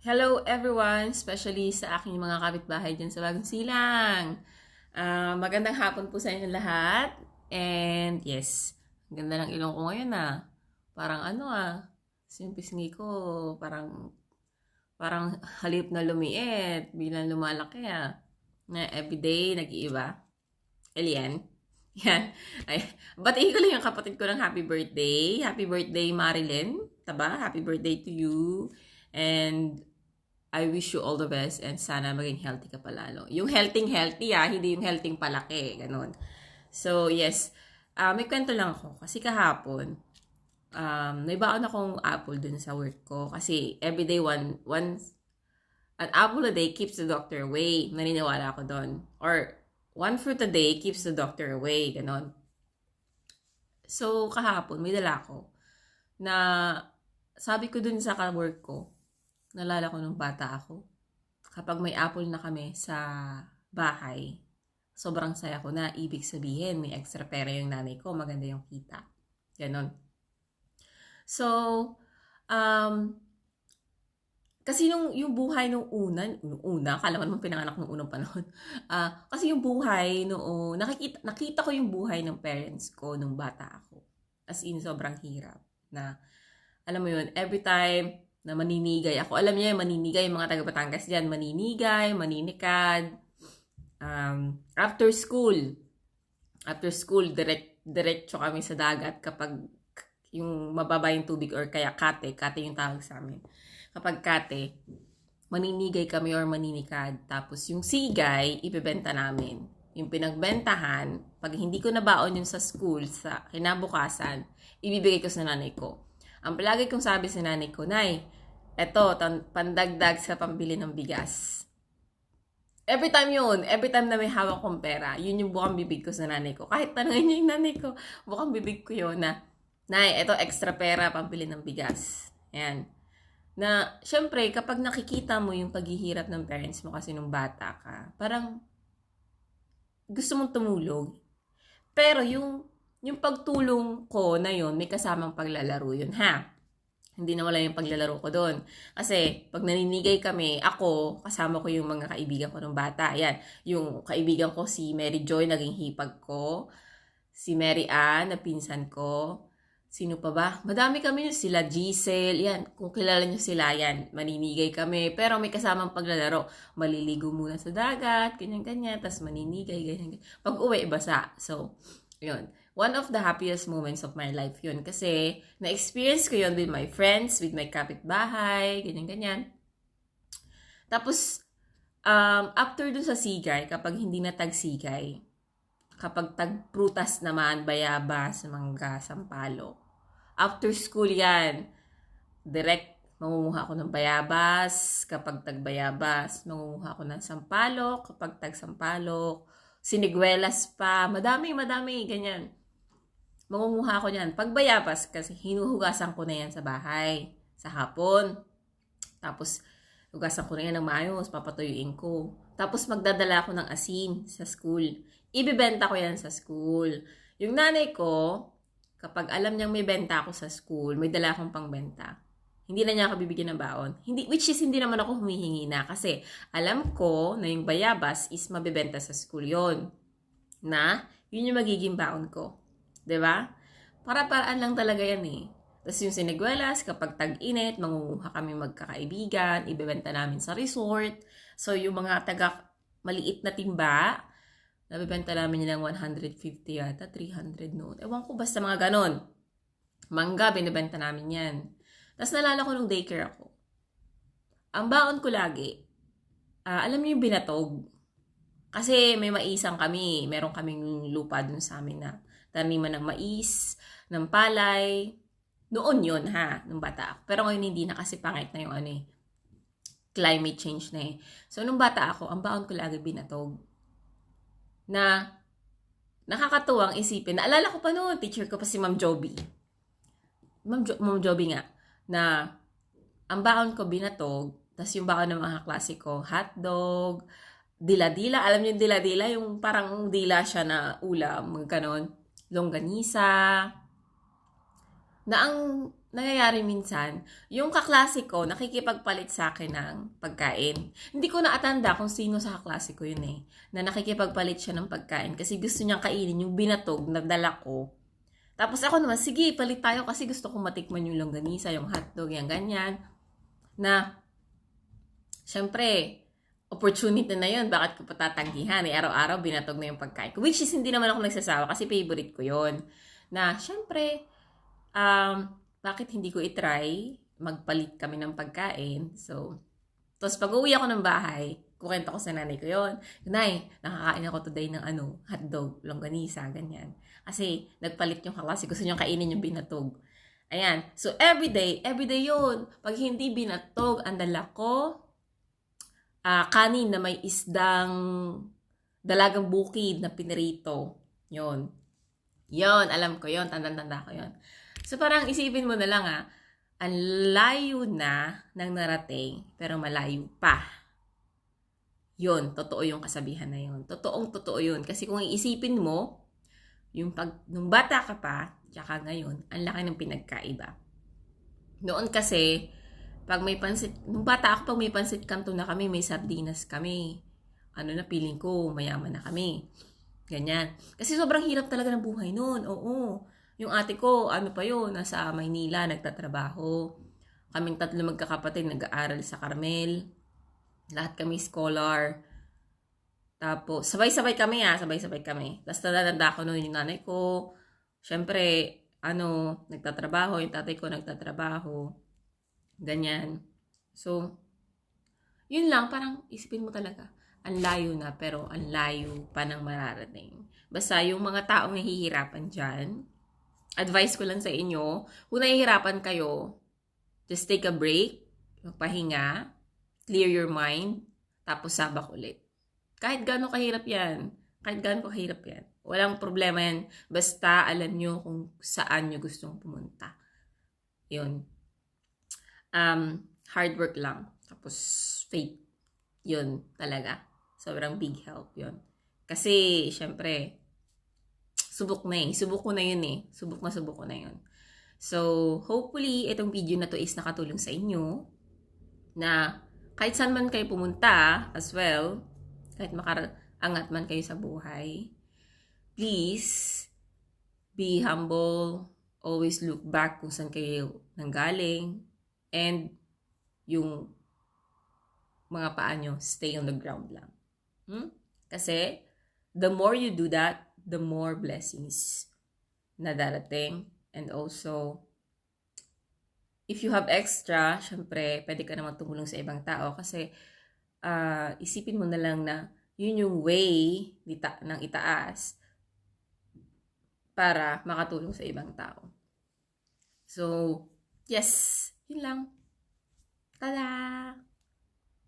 Hello everyone, especially sa aking mga kapitbahay dyan sa Bagong Silang. Magandang hapon po sa inyo lahat. And yes, ang ganda ng ilong ko ngayon Parang yung pisngi ko parang halip na lumiit, bilang lumalaki Na everyday nag-iiba. Elian. Yan. Ay, batiin ko lang yung kapatid ko ng happy birthday. Happy birthday, Marilyn. Taba, happy birthday to you. And I wish you all the best and sana maging healthy ka palalo. Yung healthy hindi yung healthy palaki, ganun. So, yes, may kwento lang ako. Kasi kahapon, may baon akong apple dun sa work ko. Kasi everyday an apple a day keeps the doctor away. Naniniwala ako doon. Or, one fruit a day keeps the doctor away, ganun. So, kahapon, may dala ako na sabi ko dun sa ka-work ko, nalala ko nung bata ako. Kapag may apple na kami sa bahay, sobrang saya ko na. Ibig sabihin, may extra pera yung nanay ko. Maganda yung kita. Ganon. So, kasi yung buhay nung una, akala ko naman pinanganak nung unang panahon. Kasi yung buhay noong, nakita ko yung buhay ng parents ko nung bata ako. As in, sobrang hirap. Na, alam mo yun, every time na maninigay ako. Alam niyo, maninigay, yung mga taga Batangas dyan, maninigay, maninikad. After school, diretso kami sa dagat kapag yung mababa yung tubig or kaya kate yung tawag sa amin. Kapag kate, maninigay kami or maninikad. Tapos yung sigay, ibebenta namin. Yung pinagbentahan, pag hindi ko nabaon yun sa school, sa kinabukasan, ibibigay ko sa nanay ko. Ang palagi kong sabi sa nanay ko, Nay, eto, pandagdag sa pambili ng bigas. Every time na may hawak kong pera, yun yung bukang bibig ko sa nanay ko. Kahit tanongin niyo yung nanay ko, bukang bibig ko yun na, Nay, eto extra pera, pambili ng bigas. Ayan. Na, syempre, kapag nakikita mo yung paghihirap ng parents mo kasi nung bata ka, parang gusto mong tumulong. Pero yung pagtulong ko na yun, may kasamang paglalaro yun, Hindi na wala yung paglalaro ko doon. Kasi, pag naninigay kami, ako, kasama ko yung mga kaibigan ko ng bata. Yan, yung kaibigan ko, si Mary Joy, naging hipag ko. Si Mary Ann, na pinsan ko. Sino pa ba? Madami kami, sila Giselle, yan. Kung kilala nyo sila, yan. Maninigay kami. Pero may kasamang paglalaro. Maliligo muna sa dagat, ganyan-ganyan. Tapos maninigay, ganyan-ganyan. Pag uwi, basa. So, yun. One of the happiest moments of my life yun. Kasi, na-experience ko yun with my friends, with my kapitbahay, ganyan-ganyan. Tapos, after dun sa sigay, kapag hindi na tag-sigay, kapag tag-prutas naman, bayabas, mangga, sampalok, after school yan, direct mangunguha ako ng bayabas. Kapag tag-bayabas, mangunguha ako ng sampalok. Kapag tag-sampalok, siniguelas pa. Madami, ganyan. Mangunguha ako niyan. Pag bayabas, kasi hinuhugasan ko na yan sa bahay. Sa hapon. Tapos, hugasan ko na yan ng maayos. Papatuyuin ko. Tapos, magdadala ako ng asin sa school. Ibibenta ko yan sa school. Yung nanay ko, kapag alam niyang may benta ako sa school, may dala akong pangbenta. Hindi na niya ako bibigyan ng baon. Which is, hindi naman ako humihingi na. Kasi, alam ko na yung bayabas is mabibenta sa school yon. Na, yun yung magiging baon ko. 'Di ba? Para-paraan lang talaga yan eh. Tapos yung siniguelas, kapag tag-init, mangunguha kami magkakaibigan, ibebenta namin sa resort. So yung mga maliit na timba, nabibenta namin nilang 150 yata, 300 noon. Ewan ko, basta mga ganon. Mangga, binibenta namin yan. Tapos nalala ko nung daycare ako. Ang baon ko lagi, alam niyo yung binatog. Kasi may maisang kami. Meron kaming lupa dun sa amin na taniman ng mais, ng palay. Noon yun nung bata ako. Pero ngayon hindi na kasi pangit na yung climate change na eh. So nung bata ako, ang baon ko lagi binatog. Na nakakatuwang isipin. Naalala ko pa noon, teacher ko pa si Ma'am Joby. Ma'am Joby nga, na ang baon ko binatog, tas yung baon ng mga klase ko, hotdog, dila-dila. Alam niyo yung dila-dila? Yung parang dila siya na ulam, mga ganon. Longganisa. Na ang nangyayari minsan, yung kaklase ko nakikipagpalit sa akin ng pagkain. Hindi ko naatanda kung sino sa kaklase ko yun eh, na nakikipagpalit siya ng pagkain kasi gusto niyang kainin yung binatog na dala ko. Tapos ako naman, sige, palit tayo kasi gusto kong matikman yung longganisa, yung hotdog, yung ganyan. Na, syempre, opportunity na yun, bakit ko patatanggihan? Eh, araw-araw binatog na yung pagkain ko. Which is, hindi naman ako nagsasawa kasi favorite ko yun. Na, syempre, bakit hindi ko itry? Magpalit kami ng pagkain. So, tapos pag uwi ako ng bahay, kukwento ko sa nanay ko yun. Nay, nakakain ako today ng hotdog, longganisa, ganyan. Kasi nagpalit yung kaklase, gusto niyang kainin yung binatog. Ayan. So, everyday yun. Pag hindi binatog, ang dala ko, kanin na may isdang dalagang bukid na pinirito. Yun. Yun, alam ko yun. Tanda-tanda ko yun. So, parang isipin mo na lang ang layo na ng narating, pero malayo pa. Yun, totoo yung kasabihan na yun. Totoo yun. Kasi kung iisipin mo, nung bata ka pa, tsaka ngayon, ang laki ng pinagkaiba. Noon kasi, nung bata ako, pag may pansit kanto na kami, may sardinas kami. Feeling ko, mayaman na kami. Ganyan. Kasi sobrang hirap talaga ng buhay noon. Oo. Yung ate ko, nasa Maynila, nagtatrabaho. Kaming 3 magkakapatid, nag-aaral sa Carmel. Lahat kami scholar. Tapos, sabay-sabay kami. Tapos, natanda ko noon yung nanay ko. Syempre, nagtatrabaho. Yung tatay ko nagtatrabaho. Ganyan. So, yun lang, parang isipin mo talaga. Ang layo na, pero ang layo pa ng mararating. Basta yung mga taong nahihirapan dyan, advice ko lang sa inyo, kung nahihirapan kayo, just take a break, magpahinga, clear your mind, tapos sabak ulit. Kahit gaano kahirap yan. Walang problema yan. Basta alam nyo kung saan nyo gustong pumunta. Yun. Hard work lang. Tapos faith. Yun talaga. Sobrang big help yun. Kasi, syempre, subok ko na yun. So, hopefully, itong video na to is nakatulong sa inyo na kahit saan man kayo pumunta as well, kahit makaangat man kayo sa buhay, please, be humble, always look back kung saan kayo nanggaling, and yung mga paa nyo, stay on the ground lang. Kasi, the more you do that, the more blessings na darating. And also, if you have extra, syempre, pwede ka naman tumulong sa ibang tao. Kasi, isipin mo na lang na yun yung way ng itaas para makatulong sa ibang tao. So, yes, yun lang. Tada!